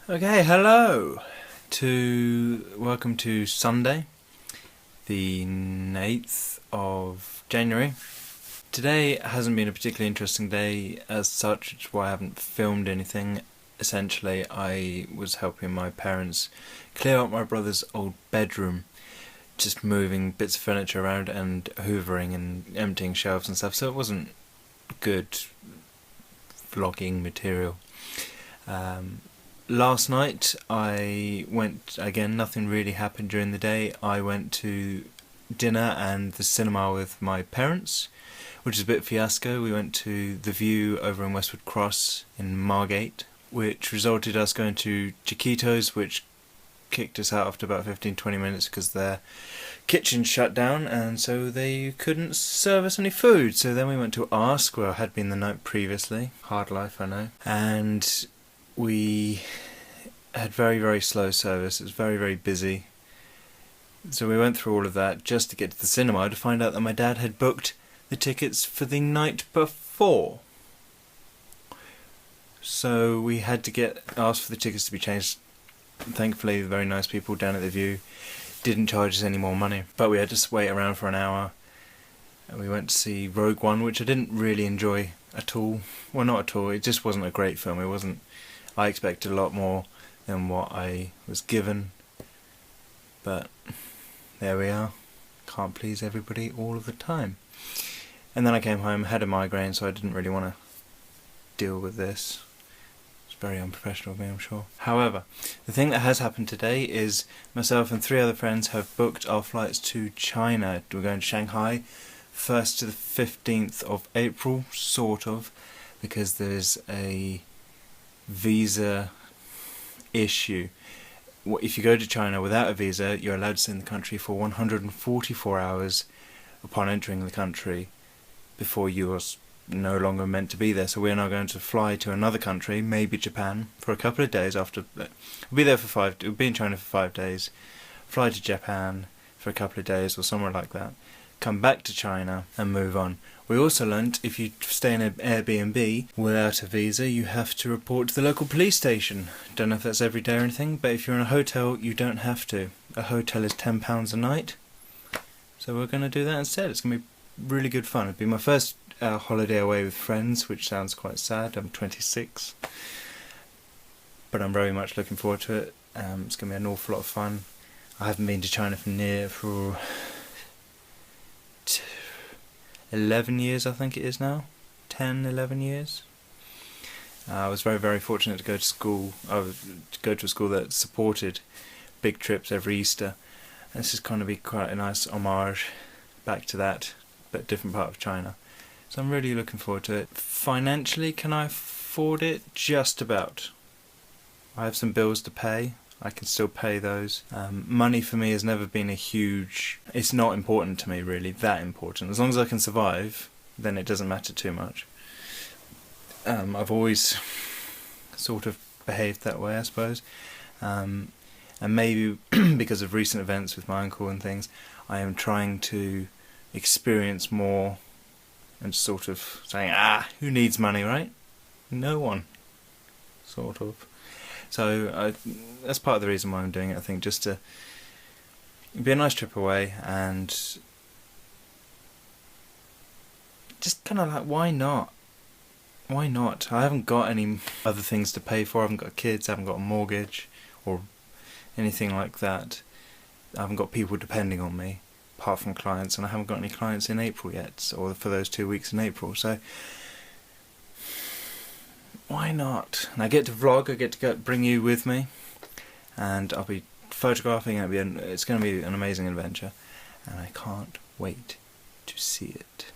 Okay, hello. Welcome to Sunday, the 8th of January. Today hasn't been a particularly interesting day as such, which is why I haven't filmed anything. Essentially, I was helping my parents clear out my brother's old bedroom, just moving bits of furniture around and hoovering and emptying shelves and stuff, so it wasn't good vlogging material. Last night I went, again, nothing really happened during the day. I went to dinner and the cinema with my parents, which is a bit fiasco. We went to The View over in Westwood Cross in Margate, which resulted us going to Chiquitos, which kicked us out after about 15-20 minutes because their kitchen shut down and so they couldn't serve us any food. So then we went to Ask, where I had been the night previously. Hard life, I know. And we had very, very slow service. It was very, very busy. So we went through all of that just to get to the cinema to find out that my dad had booked the tickets for the night before. So we had to ask for the tickets to be changed. Thankfully, the very nice people down at The View didn't charge us any more money. But we had to wait around for an hour. And we went to see Rogue One, which I didn't really enjoy at all. Well, not at all. It just wasn't a great film. I expected a lot more than what I was given, but there we are. Can't please everybody all of the time. And then I came home, had a migraine, so I didn't really want to deal with this. It's very unprofessional of me, I'm sure. However, the thing that has happened today is myself and 3 other friends have booked our flights to China. We're going to Shanghai 1st to the 15th of April, sort of, because there's a visa issue. If you go to China without a visa, you're allowed to stay in the country for 144 hours upon entering the country before you are no longer meant to be there. So we're now going to fly to another country, maybe Japan, for a couple of days after. We'll be in China for 5 days, fly to Japan for a couple of days or somewhere like that, come back to China and move on. We also learnt if you stay in an Airbnb without a visa, you have to report to the local police station. Don't know if that's every day or anything, but if you're in a hotel, you don't have to. A hotel is £10 a night, so we're going to do that instead. It's going to be really good fun. It'll be my first holiday away with friends, which sounds quite sad. I'm 26, but I'm very much looking forward to it. It's going to be an awful lot of fun. I haven't been to China for 11 years, I think it is now. 10, 11 years. I was very, very fortunate to go to school. To go to a school that supported big trips every Easter. And this is going to be quite a nice homage back to that, but different part of China. So I'm really looking forward to it. Financially, can I afford it? Just about. I have some bills to pay. I can still pay those. Money for me has never been it's not important to me, really, that important. As long as I can survive, then it doesn't matter too much. I've always sort of behaved that way, I suppose. And maybe because of recent events with my uncle and things, I am trying to experience more and sort of saying, who needs money, right? No one. Sort of. So that's part of the reason why I'm doing it, I think, just to be a nice trip away and just kind of like, why not? Why not? I haven't got any other things to pay for. I haven't got kids, I haven't got a mortgage or anything like that. I haven't got people depending on me, apart from clients, and I haven't got any clients in April yet, or for those 2 weeks in April, so why not? And I get to vlog, I get to bring you with me, and I'll be photographing, it's going to be an amazing adventure, and I can't wait to see it,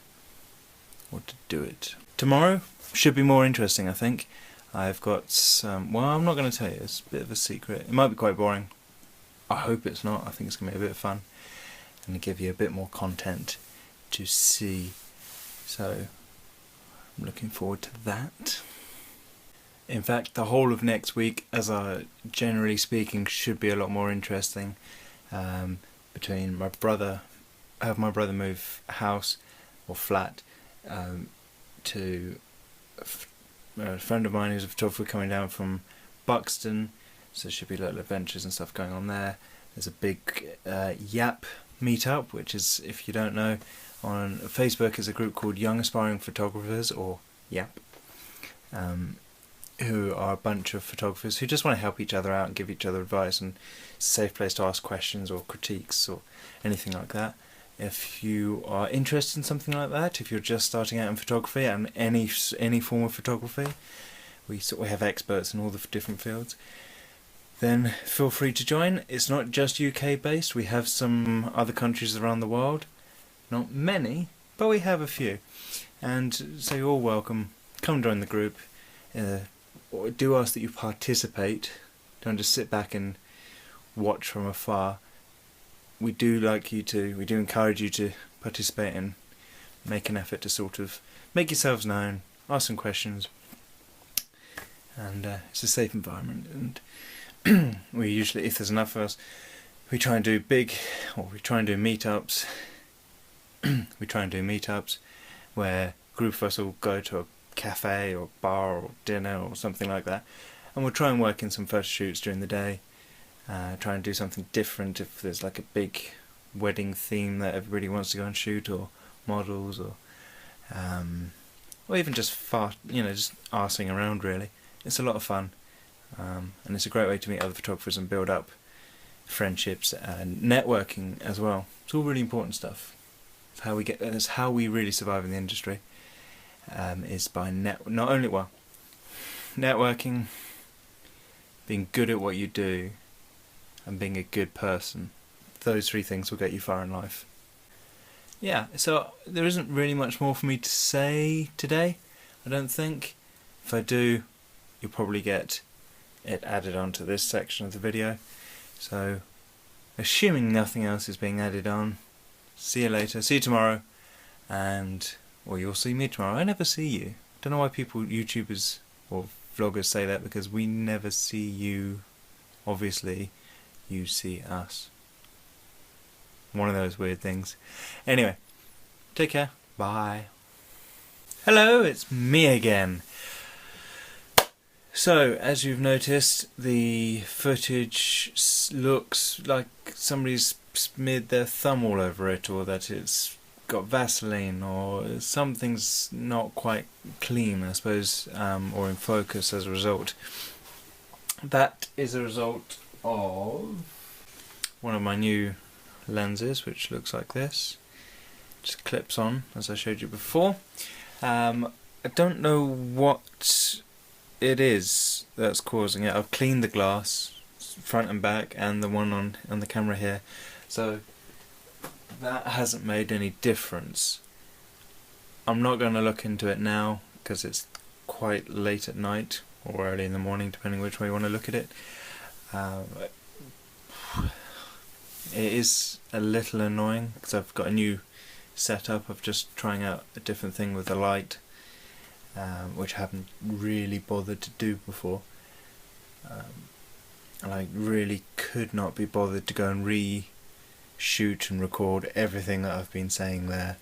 or to do it. Tomorrow should be more interesting, I think. I've got some, well, I'm not going to tell you, it's a bit of a secret. It might be quite boring. I hope it's not. I think it's going to be a bit of fun, and give you a bit more content to see. So I'm looking forward to that. In fact, the whole of next week, generally speaking, should be a lot more interesting. Between my brother move house or flat to a friend of mine who's a photographer coming down from Buxton, so there should be little adventures and stuff going on there. There's a big YAP meetup, which is, if you don't know, on Facebook is a group called Young Aspiring Photographers, or YAP, who are a bunch of photographers who just want to help each other out and give each other advice, and it's a safe place to ask questions or critiques or anything like that. If you are interested in something like that, if you're just starting out in photography and any form of photography, we have experts in all the different fields, then feel free to join. It's not just UK based, we have some other countries around the world. Not many, but we have a few. And so you're all welcome. Come join the group. Do ask that you participate. Don't just sit back and watch from afar. We do encourage you to participate and make an effort to sort of make yourselves known, ask some questions, and it's a safe environment. And we usually, if there's enough of us, we try and do meetups. We try and do meetups where a group of us will go to a cafe or bar or dinner or something like that, and we'll try and work in some photo shoots during the day. Try and do something different if there's like a big wedding theme that everybody wants to go and shoot, or models, or even just just arsing around really. It's a lot of fun, and it's a great way to meet other photographers and build up friendships and networking as well. It's all really important stuff. It's how we really survive in the industry, is by networking, being good at what you do, and being a good person. Those three things will get you far in life. Yeah, so there isn't really much more for me to say today, I don't think. If I do, you'll probably get it added onto this section of the video. So, assuming nothing else is being added on, see you later, see you tomorrow, or you'll see me tomorrow. I never see you. Don't know why YouTubers or vloggers say that, because we never see you. Obviously, you see us. One of those weird things. Anyway, take care. Bye. Hello, it's me again. So, as you've noticed, the footage looks like somebody's smeared their thumb all over it, or that it's got Vaseline, or something's not quite clean, I suppose, or in focus as a result. That is a result of one of my new lenses, which looks like this. Just clips on, as I showed you before. I don't know what it is that's causing it. I've cleaned the glass, front and back, and the one on the camera here, so that hasn't made any difference. I'm not going to look into it now, because it's quite late at night, or early in the morning, depending which way you want to look at it. It is a little annoying, because I've got a new setup of just trying out a different thing with the light, which I haven't really bothered to do before. And I really could not be bothered to go and reshoot and record everything that I've been saying there,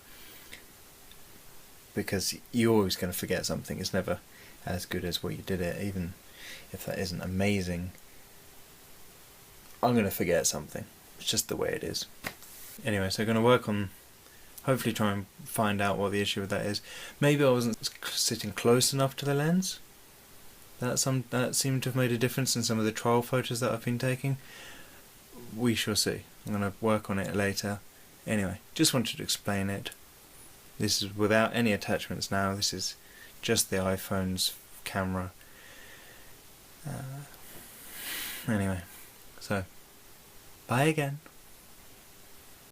because you're always going to forget something. It's never as good as what you did it, even if that isn't amazing. I'm going to forget something. It's just the way it is. Anyway, so I'm going to work on, hopefully try and find out what the issue with that is. Maybe I wasn't sitting close enough to the lens. That seemed to have made a difference in some of the trial photos that I've been taking. We shall see. I'm going to work on it later. Anyway, just wanted to explain it. This is without any attachments now. This is just the iPhone's camera. Anyway, so bye again.